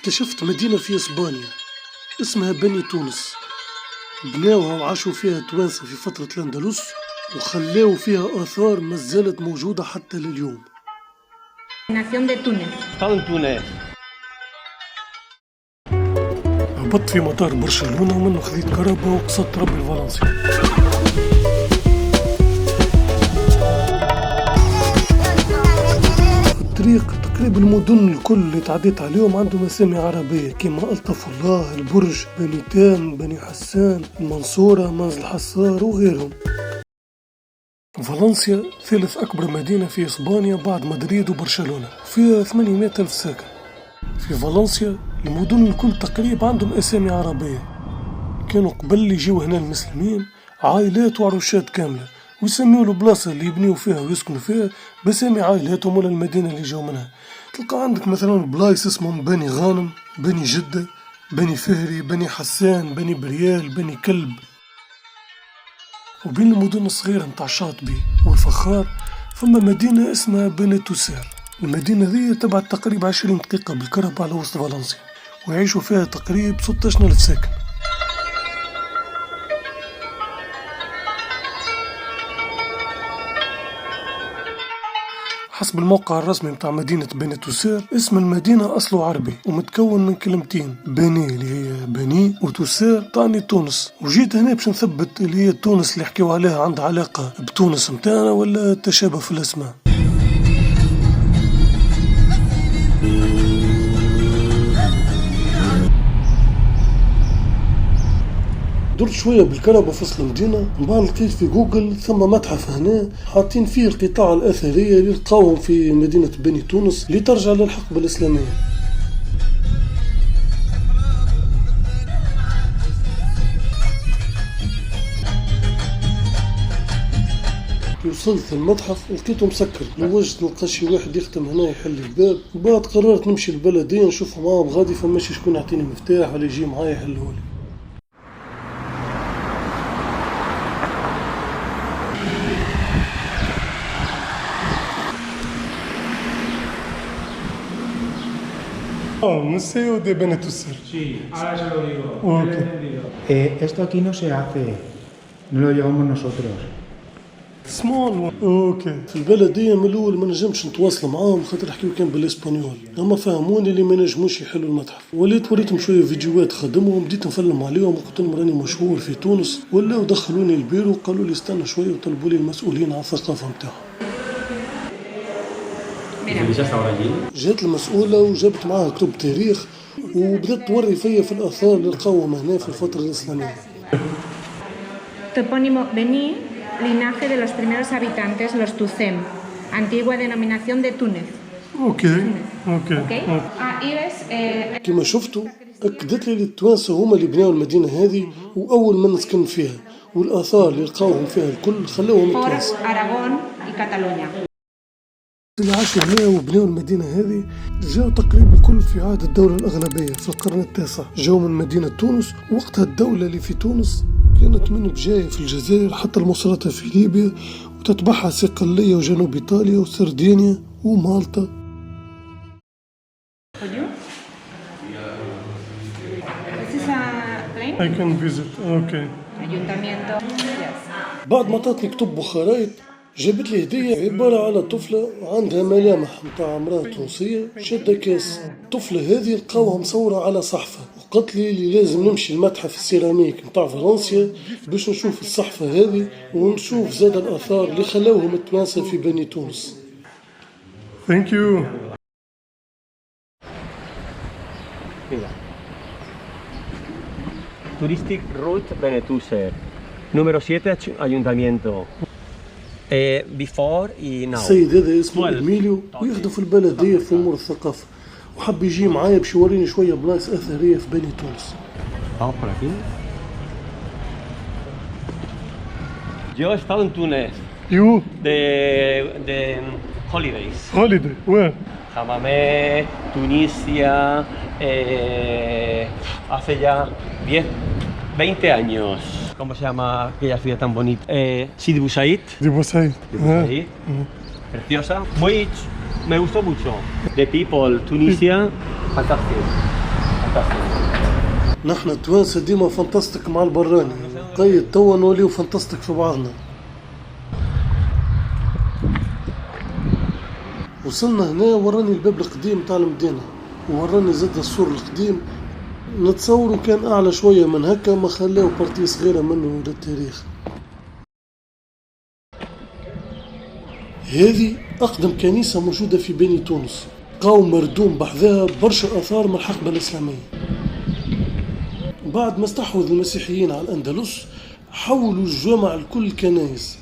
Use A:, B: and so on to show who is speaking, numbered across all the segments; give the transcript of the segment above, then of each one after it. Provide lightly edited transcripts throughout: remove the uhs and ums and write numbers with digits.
A: اكتشفت مدينة في إسبانيا اسمها بني تونس. بناوها وعاشوا فيها توانسة في فترة الأندلس، وخلاو فيها آثار ما زالت موجودة حتى لليوم. هبطت في مطار برشلونة ومنه خذيت كهرباء وقصدت ربي لفالنسيا. الطريق تقريبا المدن الكل اللي تعديت عليهم عندهم اسامي عربية كيما ألطف الله، البرج، بني تام، بني حسان، المنصورة، منزل حصار وغيرهم. فالنسيا ثالث أكبر مدينة في إسبانيا بعد مدريد وبرشلونة، فيها 800 ألف ساكن. في فالنسيا المدن الكل تقريبا عندهم اسامي عربية. كانوا قبل يجيو هنا المسلمين عائلات وعروشات كاملة، ويسميوا البلاصة اللي يبنيوا فيها ويسكنوا فيها باسامي عائلاتهم ولا المدينة اللي جاو منها. تلقى عندك مثلا بلايص اسمهم بني غانم، بني جدة، بني فهري، بني حسان، بني بريال، بني كلب. وبين المدن الصغيرة متاع الشاطبي والفخار فما مدينة اسمها بني توسير. المدينة ذي تبعد تقريبا 20 دقيقة بالكهرباء على وسط فالنسيا، ويعيشوا فيها تقريبا 16,000 ساكن. حسب الموقع الرسمي متاع مدينة بني توسير اسم المدينة أصله عربي ومتكون من كلمتين، بني اللي هي بني وتوسير تعني تونس. وجيت هنا باش نثبت اللي هي تونس اللي حكيو عليها عندها علاقة بتونس متاعنا ولا تشابه في الأسماء. درت شوية بالكهرباء في وسط المدينة، من بعد لقيت في جوجل ثم متحف هنا حاطين فيه القطع الأثرية اللي لقاوهم في مدينة بني تونس اللي ترجع للحقبة الإسلامية. وصلت المتحف لقيته مسكر، لوجت نلقى شي واحد يخدم هنا يحل الباب، وبعد قررت نمشي للبلدية نشوف معاهم غادي فماشي شكون يعطيني مفتاح ولا يجي معايا يحلهولي. Museo de Beni Tussir.
B: Sí, ahora se lo digo.
A: Okay.
B: Esto aquí no se hace, no lo llevamos nosotros.
A: Small one. اوكي. في البلدية من الأول ما نجمش نتواصل معاهم خاطر حكيو كان بالإسبانيول، أما فهموني اللي ما نجموش يحلوا المتحف. وريتهم شوية فيديوهات خدمهم، بديت نفلم عليهم وقلت لهم راني مشهور في تونس، ولاو دخلوني البيرو وقالوا لي استنى شوية وطلبوا لي المسؤولين على الثقافة متاعهم. جات المسؤولة وجابت معاها كتب تاريخ وبدأت توري فيا في الآثار اللي لقاوهم هنا في الفترة الإسلامية.
C: Topónimo Beni, linaje de los primeros habitantes, los Tucem, antigua denominación de Túnez.
A: اوكي.
C: Ahí ves.
A: كما شفتوا أكدت لي التوانسة هما اللي بناو المدينة هذه وأول من نسكن فيها، والآثار اللي لقاوهم فيها الكل خلوهم التوانسة.
C: Aragón y Cataluña.
A: اللي عاشوا هنا وبناو المدينة هذه جاوا تقريبا الكل في عهد الدولة الأغلبية في القرن التاسع، جاوا من مدينة تونس. وقتها الدولة اللي في تونس كانت من بجاية في الجزائر حتى المصراتة في ليبيا، وتتبعها صقلية وجنوب إيطاليا وسردينيا ومالطا. I can visit. Okay. بعد ما تعطني كتب وخرايط جابت لي هدية عبارة على طفلة عندها ملامح متاع امرأة تونسية شادة كاس. الطفلة هذه لقاوها مصورة على صحفة، وقالت لي اللي لازم نمشي المتحف السيراميك متاع فالنسيا باش نشوف الصحفة هذه ونشوف زاد الآثار اللي خلاوهم التوانسة في بني تونس. Thank you.
D: Touristic Route Beni Tussir, número 7, Ayuntamiento. Before y now.
A: السيد هذا اسمه إيميليو ويخدم في البلدية في أمور الثقافة، وحب يجي معايا باش يوريني شوية بلايص أثرية في بني تونس.
D: Vamos por aquí. Yo he estado en Túnez
A: You
D: de holidays.
A: holiday where?
D: Hamamé, Tunisia, hace ya 20 años. ¿Cómo se llama aquella ciudad tan bonita? Sidi Bou Said.
A: Sidi Bou Said.
D: Preciosa. Me gustó mucho. The people, Tunisia, fantástico.
A: نحن التوانسة ديما فانتاستيك مع البراني، قيد توا نوليو فانتاستيك في بعضنا. وصلنا هنا وراني الباب القديم تاع المدينة، ووراني زاد السور القديم، نتصوروا كان أعلى شوية من هكا، ما خلاو بارتي صغيرة منه للتاريخ. هذه أقدم كنيسة موجودة في بني تونس، قاوم مردوم بحذاها برشا آثار من الحقبة الإسلامية. بعد ما استحوذ المسيحيين على الأندلس حولوا الجامع لكل الكنائس،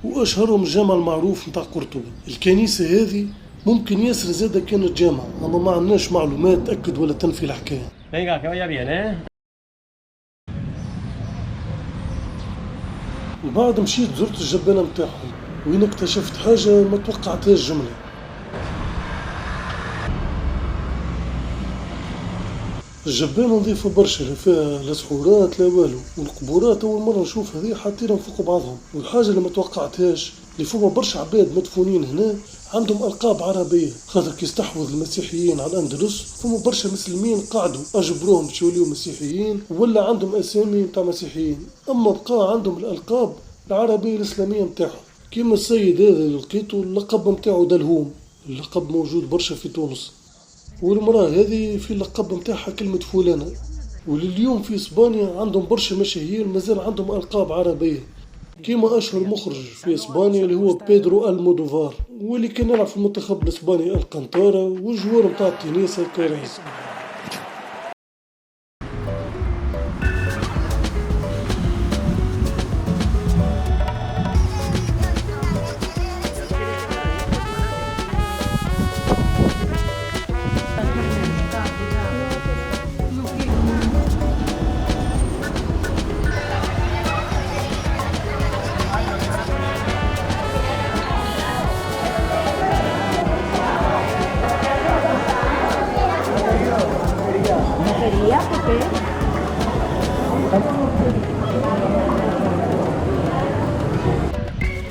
A: وأشهرهم الجامع المعروف متاع قرطبة. الكنيسة هذه ممكن ياسر زادة كانت جامعة، أما ما عندناش معلومات تأكد ولا تنفي الحكاية.
D: Venga, que vaya bien, ¿eh?
A: وبعد مشيت زرت الجبانة متاعهم، وين اكتشفت حاجة ما توقعتهاش جملة. الجبانة نظيفة برشا، لا فيها لا سحورات لا والو، والقبورات أول مرة نشوف هذه حاطينهم فوق بعضهم. والحاجة اللي ما توقعتهاش اللي فما برشا عباد مدفونين هنا عندهم ألقاب عربية، خاطر كي استحوذ المسيحيين على الأندلس فما برشا مسلمين قعدوا أجبروهم باش يوليو مسيحيين ولا عندهم أسامي متاع مسيحيين، أما بقى عندهم الألقاب العربية الإسلامية متاعهم. كيما السيد هذا اللي لقيته اللقب متاعو دلهوم، اللقب موجود برشا في تونس. والمرأة هذه في اللقب متاعها كلمة فلانة. ولليوم في إسبانيا عندهم برشا مشاهير مازال عندهم ألقاب عربية، كيما أشهر مخرج في إسبانيا اللي هو بيدرو المودوفار، واللي كان يلعب في المنتخب الإسباني القنطارة، والجوار متاع التنس الكاريز.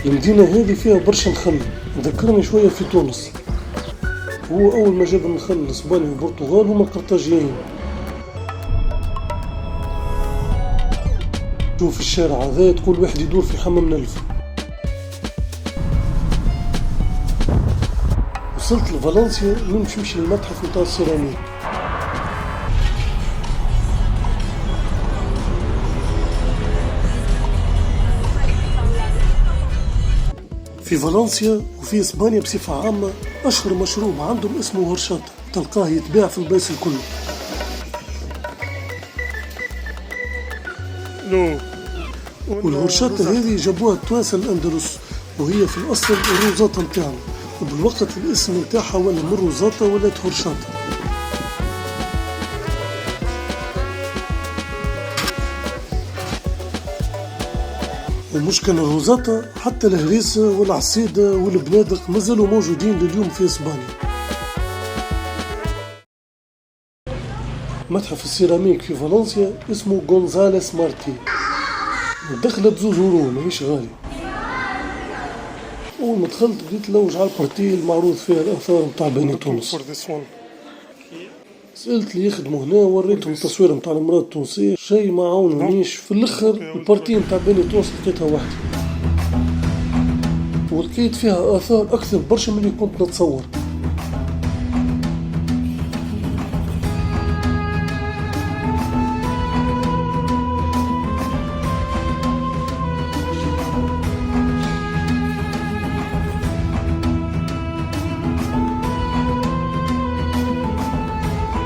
A: المدينة هذه فيها برشا نخل، ذكرني شوية في تونس. هو أول ما جاب النخل الإسباني والبرتغال هما القرطاجيين. شوف الشارع هذا تقول واحد يدور في حمام نلف. وصلت لفالنسيا وين باش نمشي للمتحف متاع السيراميك. في فالنسيا وفي إسبانيا بصفة عامة أشهر مشروب عندهم اسمه هرشاتا، تلقاه يتباع في الباس الكل. والهرشاتا هذه جابوها التوانسة الأندلس، وهي في الأصل الروزاتا متاعنا، وبالوقت الاسم متاعها ولا من روزاتا ولات هرشاتا. ومش كان الروزاتا، حتى الهريسة والعصيدة والبنادق مازالوا موجودين لليوم في إسبانيا. متحف السيراميك في فالنسيا اسمه غونزاليس مارتي، الدخلة بزوز يورو ماهيش غالي. أول ما دخلت بديت نلوج على البارتي المعروض فيها الآثار متاع بني تونس. سألت اللي يخدموا هنا وريتهم التصوير متاع المرأة التونسية، شيء ما عاونونيش. في الأخر البارتي متاع بني تونس لقيتها وحدي، ولقيت فيها آثار أكثر برشا من اللي كنت نتصور.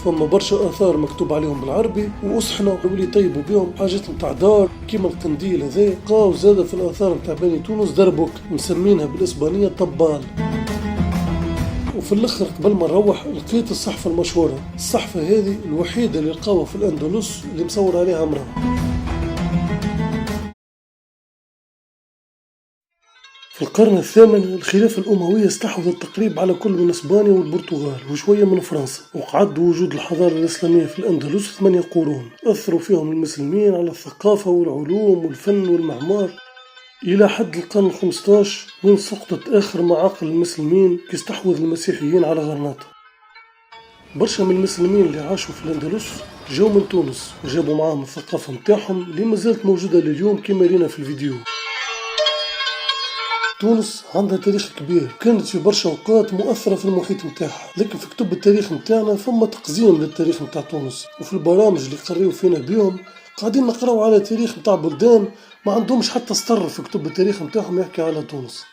A: فما برشا آثار مكتوب عليهم بالعربي، وأصحنا واللي طيبوا بهم حاجات متاع دار كيما القنديل هذا. لقاو زادة في الآثار متاع بني تونس دربك مسمينها بالإسبانية طبال. وفي الأخر قبل ما نروح لقيت الصحفة المشهورة، الصحفة هذه الوحيدة اللي لقاوها في الأندلس اللي مصور عليها امرأة. في القرن الثامن الخلافة الأموية استحوذت تقريبا على كل من إسبانيا والبرتغال وشوية من فرنسا، وقعد وجود الحضارة الإسلامية في الأندلس 8 قرون أثروا فيهم المسلمين على الثقافة والعلوم والفن والمعمار، إلى حد القرن ال15 وين سقطت آخر معاقل المسلمين كي استحوذ المسيحيين على غرناطة. برشا من المسلمين اللي عاشوا في الأندلس جاو من تونس وجابوا معاهم الثقافة متاعهم اللي مازالت موجودة لليوم كما رينا في الفيديو. تونس عندها تاريخ كبير، كانت في برشا أوقات مؤثرة في المحيط متاعها، لكن في كتب التاريخ متاعنا فما تقزيم للتاريخ متاع تونس، وفي البرامج اللي قريو فينا بيهم قاعدين نقراو على تاريخ متاع بلدان ما عندهمش حتى سطر في كتب التاريخ متاعهم يحكي على تونس.